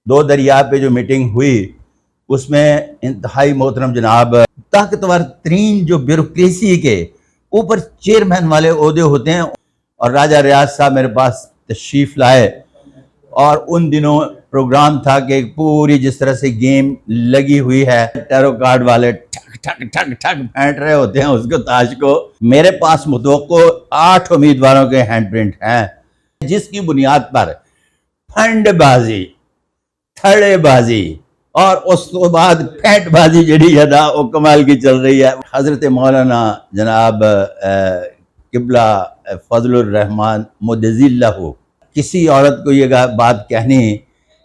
دو دریا پہ جو میٹنگ ہوئی اس میں انتہائی محترم جناب طاقتور ترین جو بیوروکریسی کے اوپر چیئرمین والے عہدے ہوتے ہیں اور راجہ ریاض صاحب میرے پاس تشریف لائے اور ان دنوں پروگرام تھا کہ پوری جس طرح سے گیم لگی ہوئی ہے ٹیرو کارڈ والے ٹھک ٹھک ٹھک ٹھک پھینٹ رہے ہوتے ہیں اس کو تاج کو، میرے پاس متوقع 8 امیدواروں کے ہینڈ پرنٹ ہیں جس کی بنیاد پر پھنڈ بازی، تھڑے بازی اور اس کو بعد پھینٹ بازی جڑی ہے نا وہ کمال کی چل رہی ہے۔ حضرت مولانا جناب قبلہ فضل الرحمان مدظ اللہ ہو، کسی عورت کو یہ بات کہنی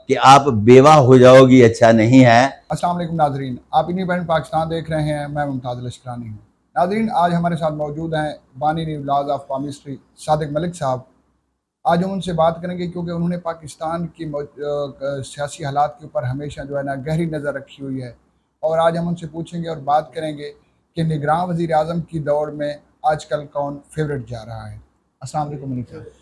کہ آپ بیوہ ہو جاؤ گی اچھا نہیں ہے۔ السلام علیکم ناظرین، آپ انڈیپینڈنٹ پاکستان دیکھ رہے ہیں، میں ممتاز الاشکرانی ہوں۔ ناظرین، آج ہمارے ساتھ موجود ہیں بانی نیو لاز آف پامسٹری صادق ملک صاحب۔ آج ہم ان سے بات کریں گے کیونکہ انہوں نے پاکستان کی سیاسی حالات کے اوپر ہمیشہ جو ہے نا گہری نظر رکھی ہوئی ہے، اور آج ہم ان سے پوچھیں گے اور بات کریں گے کہ نگراں وزیر اعظم کی دوڑ میں آج کل کون فیورٹ جا رہا ہے۔ السلام علیکم ملک صاحب۔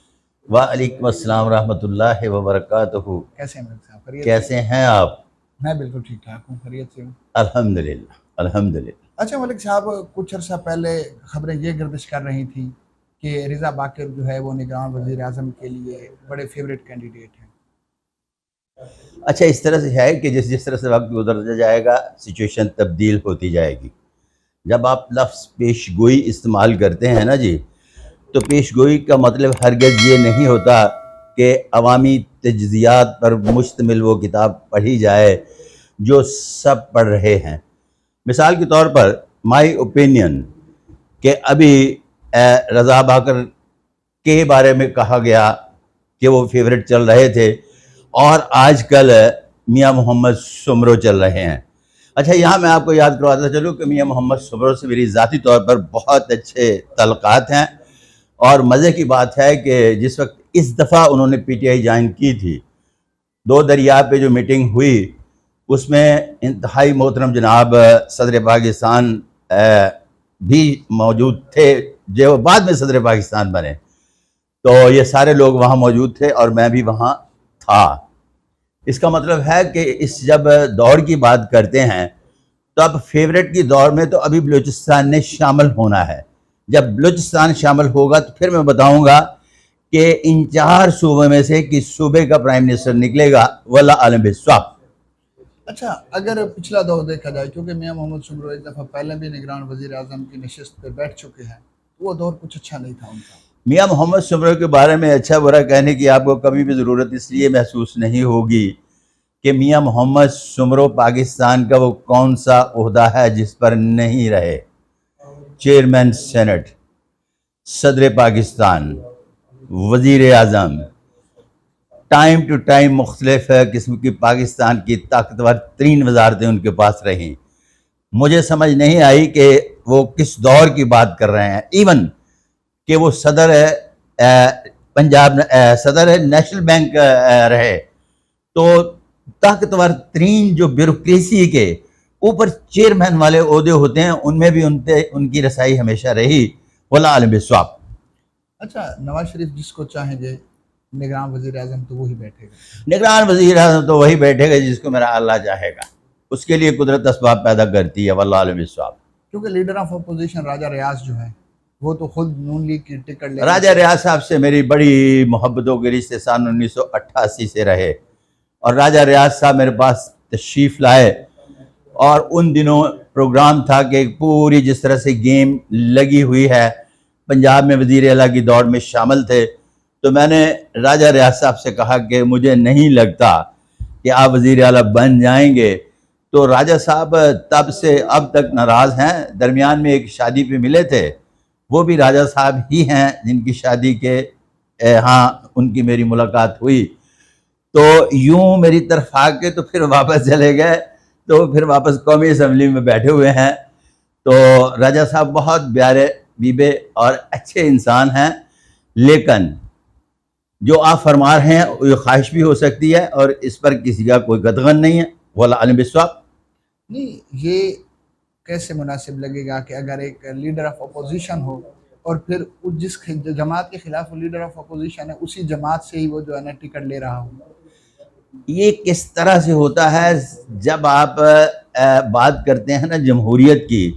وعلیکم السلام ورحمۃ اللہ وبرکاتہ۔ کیسے ہیں ملک صاحب؟ خیریت؟ کیسے ہیں آپ؟ میں بالکل ٹھیک ٹھاک ہوں، خیریت سے ہوں۔ الحمدللہ الحمدللہ۔ اچھا ملک صاحب، کچھ عرصہ پہلے خبریں یہ گردش کر رہی تھیں کہ رضا باقر جو ہے وہ نگراں وزیر اعظم کے لیے بڑے فیوریٹ کینڈیڈیٹ ہیں۔ اچھا، اس طرح سے ہے کہ جس طرح سے وقت گزرتا جائے گا سچویشن تبدیل ہوتی جائے گی۔ جب آپ لفظ پیش گوئی استعمال کرتے ہیں نا جی، تو پیش گوئی کا مطلب ہرگز یہ نہیں ہوتا کہ عوامی تجزیات پر مشتمل وہ کتاب پڑھی جائے جو سب پڑھ رہے ہیں۔ مثال کے طور پر مائی اوپینین کہ ابھی رضا باقر کے بارے میں کہا گیا کہ وہ فیورٹ چل رہے تھے اور آج کل میاں محمد سمرو چل رہے ہیں۔ اچھا، یہاں میں آپ کو یاد کرواتا چلوں کہ میاں محمد سمرو سے میری ذاتی طور پر بہت اچھے تعلقات ہیں، اور مزے کی بات ہے کہ جس وقت اس دفعہ انہوں نے پی ٹی آئی جوائن کی تھی، دو دریا پہ جو میٹنگ ہوئی اس میں انتہائی محترم جناب صدر پاکستان بھی موجود تھے جو بعد میں صدر پاکستان بنے، تو یہ سارے لوگ وہاں موجود تھے اور میں بھی وہاں تھا۔ اس کا مطلب ہے کہ اس جب دوڑ کی بات کرتے ہیں تو اب فیورٹ کی دوڑ میں تو ابھی بلوچستان نے شامل ہونا ہے۔ جب بلوچستان شامل ہوگا تو پھر میں بتاؤں گا کہ ان 4 صوبے میں سے کس صوبے کا پرائم منسٹر نکلے گا، واللہ عالم بالصواب۔ اچھا، اگر پچھلا دور دیکھا جائے، کیونکہ میاں محمد سمرو ایک دفعہ پہلے بھی نگران وزیر اعظم کی نشست پہ بیٹھ چکے ہیں، وہ دور کچھ اچھا نہیں تھا ان کا۔ میاں محمد سمرو کے بارے میں اچھا برا کہنے کی آپ کو کبھی بھی ضرورت اس لیے محسوس نہیں ہوگی کہ میاں محمد سمرو پاکستان کا وہ کون سا عہدہ ہے جس پر نہیں رہے۔ چیئرمین سینٹ، صدر پاکستان، وزیر اعظم، ٹائم ٹو ٹائم مختلف قسم کی پاکستان کی طاقتور ترین وزارتیں ان کے پاس رہیں۔ مجھے سمجھ نہیں آئی کہ وہ کس دور کی بات کر رہے ہیں۔ ایون کہ وہ صدر پنجاب صدر نیشنل بینک رہے، تو طاقتور ترین جو بیوروکریسی کے اوپر چیئرمین والے عہدے ہوتے ہیں ان میں بھی ان کی رسائی ہمیشہ رہی، واللہ عالم بالصواب۔ اچھا، نواز شریف جس کو چاہیں گے نگران وزیر اعظم تو وہی بیٹھے گا۔ نگران وزیر اعظم تو وہی بیٹھے گا جس کو میرا اللہ چاہے گا، اس کے لیے قدرت اسباب پیدا کرتی ہے، واللہ عالم بالصواب۔ کیونکہ لیڈر آف اپوزیشن راجہ ریاض جو ہے وہ تو خود نون لیگ کی ٹکٹ لے راجہ ریاض صاحب سے میری بڑی محبتوں کے رشتے سال 1988 سے رہے، اور راجہ ریاض صاحب میرے پاس تشریف لائے اور ان دنوں پروگرام تھا کہ پوری جس طرح سے گیم لگی ہوئی ہے پنجاب میں وزیر اعلیٰ کی دوڑ میں شامل تھے، تو میں نے راجہ ریاض صاحب سے کہا کہ مجھے نہیں لگتا کہ آپ وزیر اعلیٰ بن جائیں گے، تو راجہ صاحب تب سے اب تک ناراض ہیں۔ درمیان میں ایک شادی پہ ملے تھے، وہ بھی راجہ صاحب ہی ہیں جن کی شادی کے ہاں ان کی میری ملاقات ہوئی، تو یوں میری طرف آ کے تو پھر واپس چلے گئے، تو پھر واپس قومی اسمبلی میں بیٹھے ہوئے ہیں۔ تو راجہ صاحب بہت پیارے بیبے اور اچھے انسان ہیں، لیکن جو آپ فرما رہے ہیں یہ خواہش بھی ہو سکتی ہے اور اس پر کسی کا کوئی قطغن نہیں ہے، واللہ عالم بالصواب۔ نہیں، یہ کیسے مناسب لگے گا کہ اگر ایک لیڈر آف اپوزیشن ہو اور پھر جس جماعت کے خلاف وہ لیڈر آف اپوزیشن ہے اسی جماعت سے ہی وہ جو ہے نا ٹکٹ لے رہا ہو؟ یہ کس طرح سے ہوتا ہے جب آپ بات کرتے ہیں نا جمہوریت کی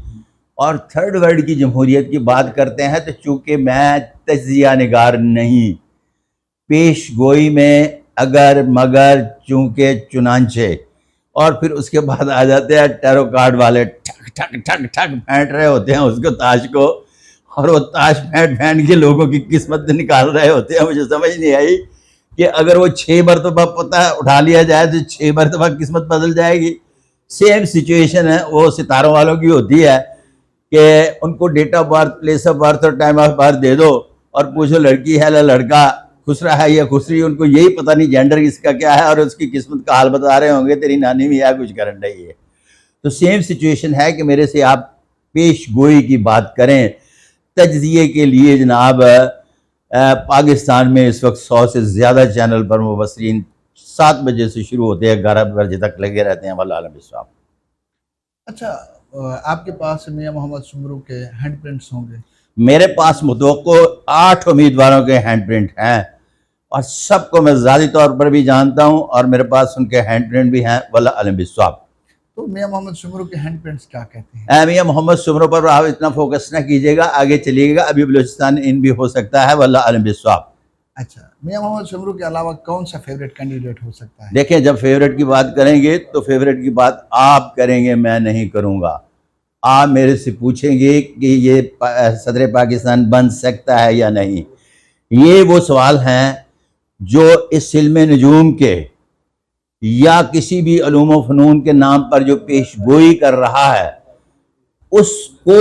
اور تھرڈ ورلڈ کی جمہوریت کی بات کرتے ہیں، تو چونکہ میں تجزیہ نگار نہیں، پیش گوئی میں اگر مگر چونکہ چنانچہ، اور پھر اس کے بعد آ جاتے ہیں ٹیرو کارڈ والے، ٹھک ٹھک ٹھک ٹھک پھینٹ رہے ہوتے ہیں اس کو، تاش کو، اور وہ تاش پھینٹ پھینٹ کے لوگوں کی قسمت نکال رہے ہوتے ہیں. مجھے سمجھ نہیں آئی کہ اگر وہ 6 مرتبہ پتہ اٹھا لیا جائے تو 6 مرتبہ قسمت بدل جائے گی. سیم سچویشن ہے وہ ستاروں والوں کی ہوتی ہے کہ ان کو date of birth, place of birth اور ٹائم آف برتھ دے دو اور پوچھو لڑکی ہے یا لڑکا، خسرا ہے یا خسری، ان کو یہی پتہ نہیں جینڈر اس کا کیا ہے، اور اس کی قسمت کا حال بتا رہے ہوں گے تیری نانی بھی ہے کچھ کرن رہی ہے. تو سیم سچویشن ہے کہ میرے سے آپ پیش گوئی کی بات کریں تجزیے کے لیے. جناب پاکستان میں اس وقت 100 سے زیادہ چینل پر مبصرین 7 بجے سے شروع ہوتے ہیں، 11 بجے تک لگے رہتے ہیں. واللہ عالم بالصواب. اچھا، آپ کے پاس میاں محمد سمرو کے ہینڈ پرنٹس ہوں گے؟ میرے پاس متوقع 8 امیدواروں کے ہینڈ پرنٹ ہیں، اور سب کو میں ذاتی طور پر بھی جانتا ہوں، اور میرے پاس ان کے ہینڈ پرنٹ بھی ہیں. واللہ عالم بالصواب. تو میاں محمد سمرو کے ہینڈ پرنٹس کیا کہتے ہیں؟ میاں محمد سمرو پر آپ اتنا فوکس نہ کیجیے گا، آگے چلیے گا، ابھی بلوچستان ان بھی ہو سکتا ہے. واللہ عالم بالصواب. اچھا، میاں محمد سمرو کے علاوہ کون سا فیوریٹ کینڈیڈیٹ ہو سکتا ہے؟ دیکھیں، جب فیوریٹ کی بات کریں گے تو فیوریٹ کی بات آپ کریں گے، میں نہیں کروں گا. آپ میرے سے پوچھیں گے کہ یہ صدر پاکستان بن سکتا ہے یا نہیں. یہ وہ سوال ہیں جو اس علم نجوم کے یا کسی بھی علوم و فنون کے نام پر جو پیش گوئی کر رہا ہے اس کو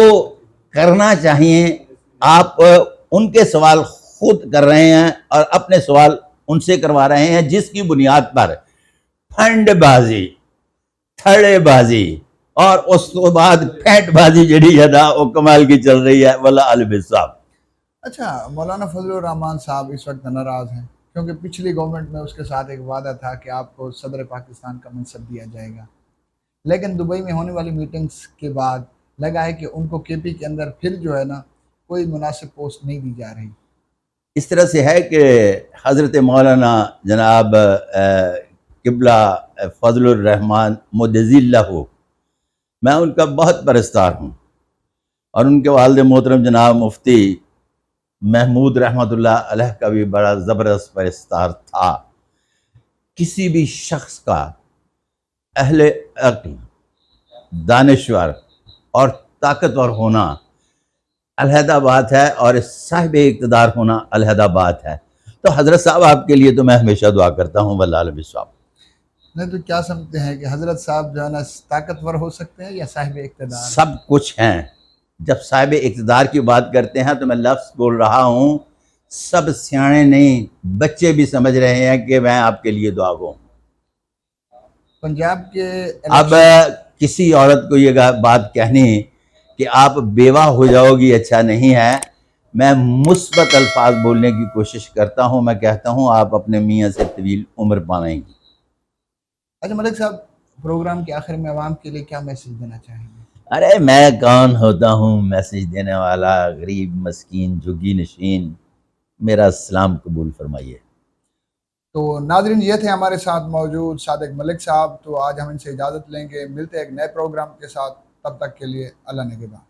کرنا چاہیے. آپ ان کے سوال خود کر رہے ہیں اور اپنے سوال ان سے کروا رہے ہیں، جس کی بنیاد پر پھنڈ بازی، تھڑے بازی اور اس کے بعد پھینٹ بازی جڑی ہے نا وہ کمال کی چل رہی ہے. واللہ عالم بالصواب. اچھا، مولانا فضل الرحمان صاحب اس وقت ناراض ہیں کیونکہ پچھلی گورنمنٹ میں اس کے ساتھ ایک وعدہ تھا کہ آپ کو صدر پاکستان کا منصب دیا جائے گا، لیکن دبئی میں ہونے والی میٹنگز کے بعد لگا ہے کہ ان کو کے پی کے اندر پھر جو ہے نا کوئی مناسب پوسٹ نہیں دی جا رہی. اس طرح سے ہے کہ حضرت مولانا جناب قبلہ فضل الرحمان مدظ اللہ، میں ان کا بہت پرستار ہوں، اور ان کے والد محترم جناب مفتی محمود رحمۃ اللہ علیہ کا بھی بڑا زبردست پرستار تھا. کسی بھی شخص کا اہل عقل، دانشور اور طاقتور ہونا علیحدہ بات ہے، اور صاحب اقتدار ہونا علیحدہ بات ہے. تو حضرت صاحب آپ کے لیے تو میں ہمیشہ دعا کرتا ہوں. واللہ عالم بالصواب. نہیں تو کیا سمجھتے ہیں کہ حضرت صاحب جو ہے نا طاقتور ہو سکتے ہیں یا صاحب اقتدار؟ سب کچھ ہیں. جب صاحب اقتدار کی بات کرتے ہیں تو میں لفظ بول رہا ہوں، سب سیانے نہیں، بچے بھی سمجھ رہے ہیں کہ میں آپ کے لیے دعا گو. پنجاب کے اب کسی عورت کو یہ بات کہنی کہ آپ بیوہ ہو جاؤ گی اچھا نہیں ہے. میں مثبت الفاظ بولنے کی کوشش کرتا ہوں. میں کہتا ہوں آپ اپنے میاں سے طویل عمر پائیں گی. اچھا ملک صاحب، پروگرام کے آخر میں عوام کے لیے کیا میسج دینا چاہیں گے؟ ارے میں کون ہوتا ہوں میسج دینے والا؟ غریب مسکین جھگی نشین، میرا سلام قبول فرمائیے. تو ناظرین، یہ تھے ہمارے ساتھ موجود صادق ملک صاحب. تو آج ہم ان سے اجازت لیں گے، ملتے ہیں ایک نئے پروگرام کے ساتھ. تب تک کے لیے اللہ نگہبان.